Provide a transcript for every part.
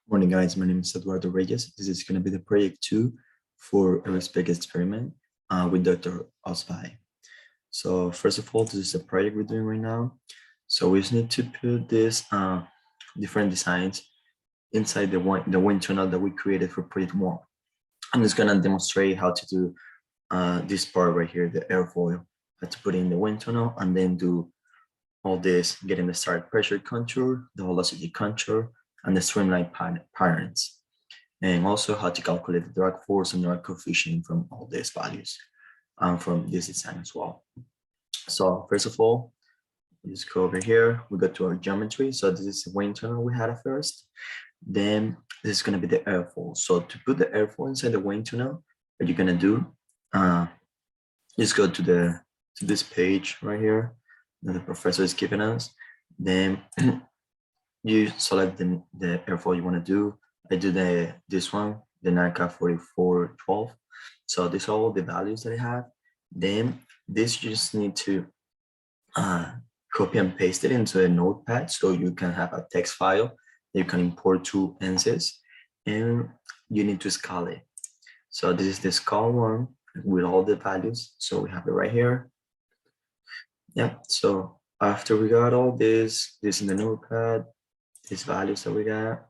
Morning, guys. My name is Eduardo Reyes. This is going to be the project 2 for a respect experiment with Dr. Ozbay. So first of all, this is the project we're doing right now. So we just need to put these different designs inside the wind tunnel that we created for project 1. I'm just going to demonstrate how to do this part right here, the airfoil. How to put in the wind tunnel and then do all this, getting the start pressure contour, the velocity contour, and the streamline patterns, and also how to calculate the drag force and drag coefficient from all these values from this design as well. So first of all, we just go over here, we go to our geometry. So this is the wind tunnel we had at first. Then this is going to be the airfoil. So to put the airfoil inside the wind tunnel, what you're going to do, just go to this page right here that the professor is giving us. Then you select the airfoil you want to do. I do this one, the NACA 4412. So these are all the values that I have. Then this you just need to copy and paste it into a notepad so you can have a text file that you can import to ANSYS, and you need to scale it. So this is the scale one with all the values. So we have it right here. Yeah, so after we got all this in the notepad, these values that we got,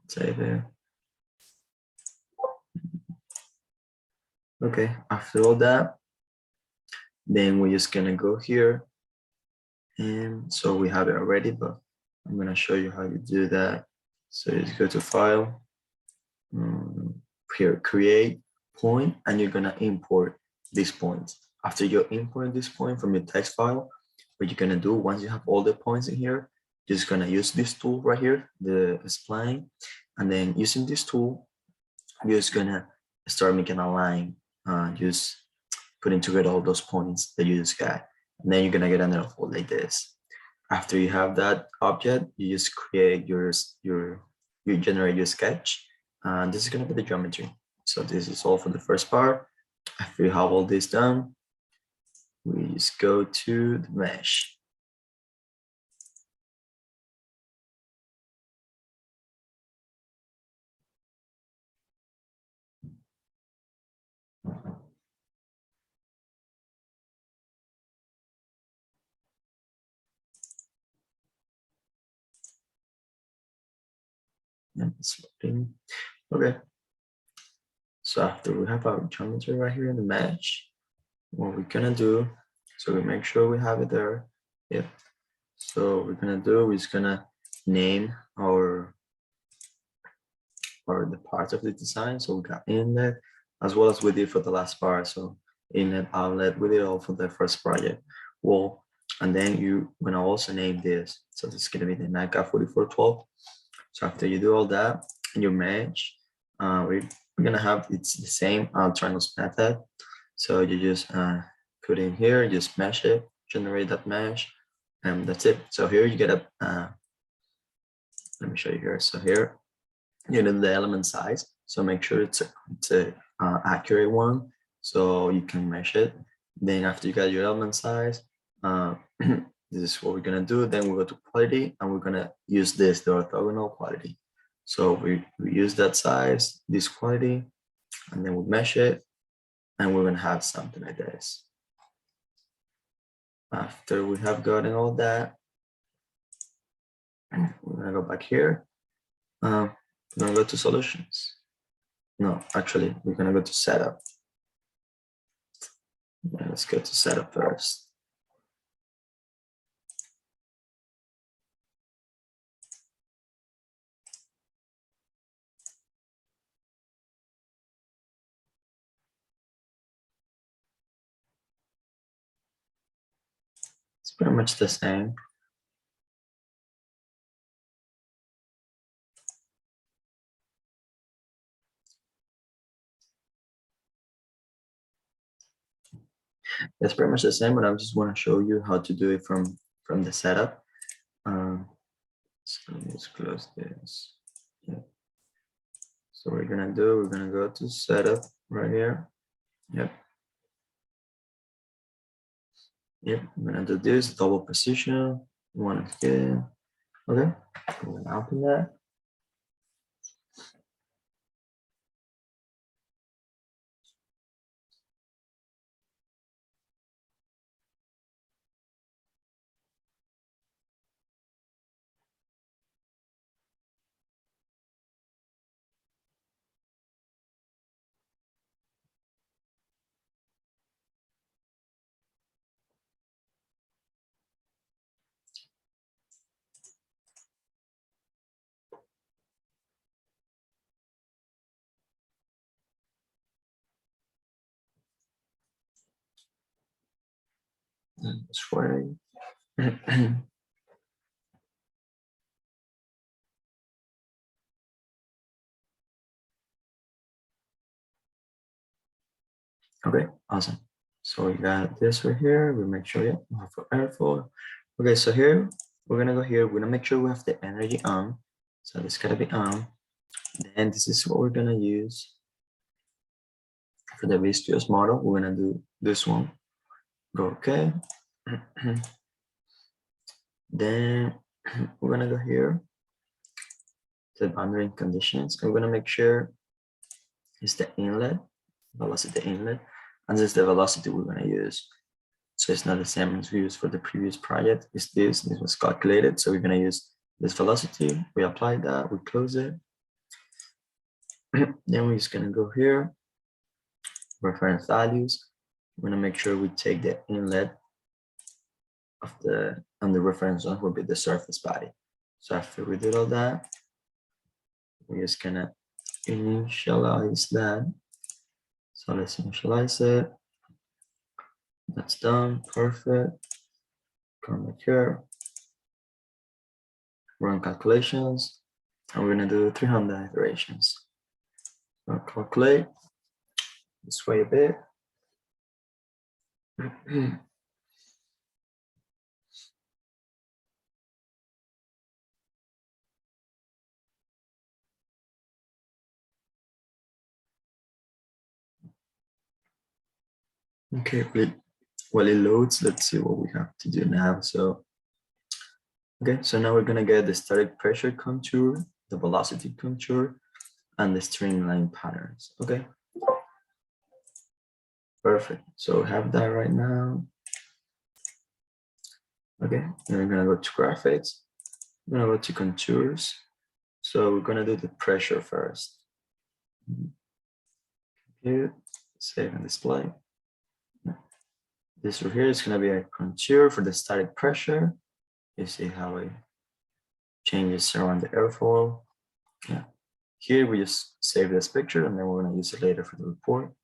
save it. Okay, after all that, then we're just gonna go here. And so we have it already, but I'm gonna show you how you do that. So you just go to File, here, Create Point, and you're gonna import this point. After you import this point from your text file, what you're gonna do, once you have all the points in here, you're just gonna use this tool right here, the spline, and then using this tool, you're just gonna start making a line, just putting together all those points that you just got, and then you're gonna get an airfoil like this. After you have that object, you just create you generate your sketch, and this is gonna be the geometry. So this is all for the first part. After you have all this done, we just go to the mesh. And it's loading. Okay. So after we have our geometry right here in the mesh, what we're gonna do, so we make sure we have it there. Yeah. So we're gonna do, we're just gonna name the parts of the design. So we got inlet, as well as we did for the last part. So inlet, outlet, we did all for the first project. Well, and then you gonna also name this. So this is gonna be the NACA 4412. So after you do all that and you mesh, we're gonna have, it's the same triangles method. So you just put in here, just mesh it, generate that mesh, and that's it. So here you get a, let me show you here. So here, you know, the element size. So make sure it's a accurate one, so you can mesh it. Then after you got your element size, this is what we're gonna do. Then we go to quality, and we're gonna use this, the orthogonal quality. So we use that size, this quality, and then we mesh it, and we're gonna have something like this. After we have gotten all that, we're gonna go back here. We're gonna go to solutions. No, actually, we're gonna go to setup. Yeah, let's go to setup first. It's pretty much the same. It's pretty much the same, but I just want to show you how to do it from the setup. So let's close this. Yeah. So we're gonna go to setup right here. Yep. Yep. I'm gonna do this double precision. One again. Okay. I'm gonna open that. this way. Okay, awesome. So we got this right here. We make sure, yeah, we have for airflow. Okay, so here we're gonna go here. We're gonna make sure we have the energy on. So this gotta be on. Then this is what we're gonna use for the viscous model. We're gonna do this one. Go okay. Then we're gonna go here to boundary conditions. And we're gonna make sure it's the inlet, velocity inlet, and this is the velocity we're gonna use. So it's not the same as we used for the previous project. It's this was calculated. So we're gonna use this velocity. We apply that, we close it. Then we're just gonna go here, reference values. We're gonna make sure we take the inlet of and the reference zone will be the surface body. So after we did all that, we're just gonna initialize that. So let's initialize it. That's done, perfect. Come back here, run calculations, and we're gonna do 300 iterations. So calculate this way a bit. Okay, while it loads, let's see what we have to do now. So, okay, so now we're gonna get the static pressure contour, the velocity contour, and the streamline patterns. Okay, perfect. So we have that right now. Okay, then we're gonna go to graphics. We're gonna go to contours. So we're gonna do the pressure first. Here, save and display. This right here is gonna be a contour for the static pressure. You see how it changes around the airfoil. Yeah. Here we just save this picture and then we're gonna use it later for the report.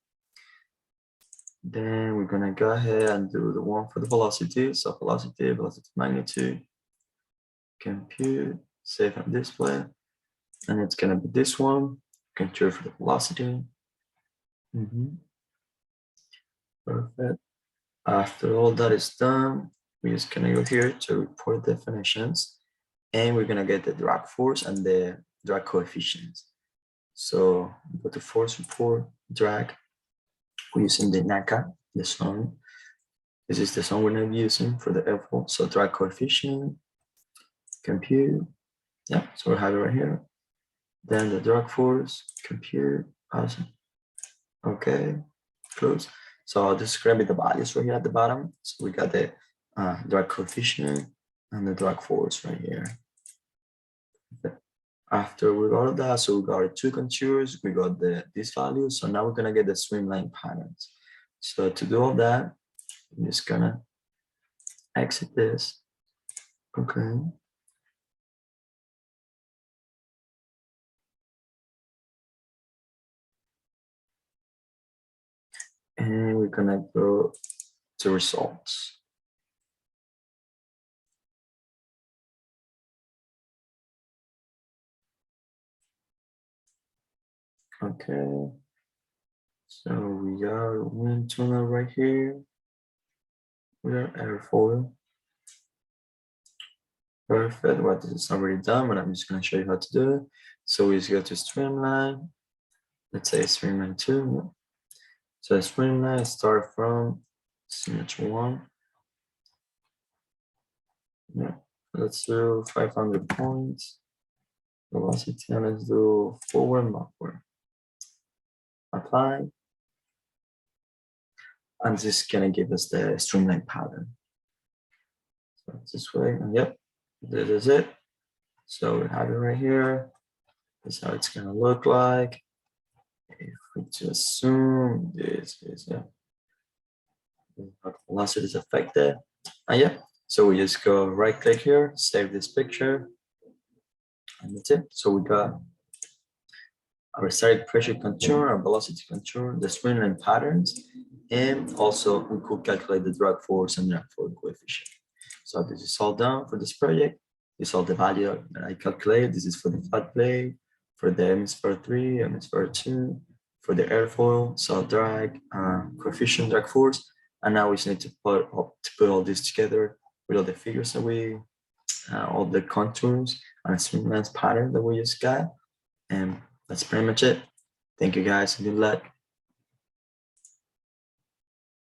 Then we're gonna go ahead and do the one for the velocity. So velocity, velocity magnitude, compute, save and display. And it's gonna be this one, contour for the velocity. Perfect. After all that is done, we're just gonna go here to report definitions, and we're gonna get the drag force and the drag coefficients. So go to force report, drag. We're using the NACA, the song. This is the song we're gonna be using for the airfoil. So drag coefficient, compute. Yeah, so we have it right here. Then the drag force, compute, awesome. Okay, close. So this is gonna be the values right here at the bottom. So we got the drag coefficient and the drag force right here. Okay. After we got that, so we got our two contours, we got these values. So now we're gonna get the streamline patterns. So to do all that, I'm just gonna exit this. Okay. And we're gonna go to results. Okay. So we are wind tunnel right here. We are airfoil. Perfect. What this is already done, but I'm just gonna show you how to do it. So we just go to streamline. Let's say streamline 2. So streamline start from signature 1. Yeah, let's do 500 points. Velocity, and let's do forward and backward. Apply. And this is gonna give us the streamline pattern. So it's this way, and yep, this is it. So we have it right here. This is how it's gonna look like. If we just zoom, this is how the velocity is affected. And yeah, so we just go right click here, save this picture, and that's it. So we got our static pressure contour, our velocity contour, the streamline patterns, and also we could calculate the drag force and drag force coefficient. So this is all done for this project. This is all the value that I calculated. This is for the flat plate, for the hemisphere 3, hemisphere 2, for the airfoil, so drag, coefficient, drag force. And now we just need to put all this together with all the figures that we, all the contours and streamlines pattern that we just got. And that's pretty much it. Thank you guys and good luck.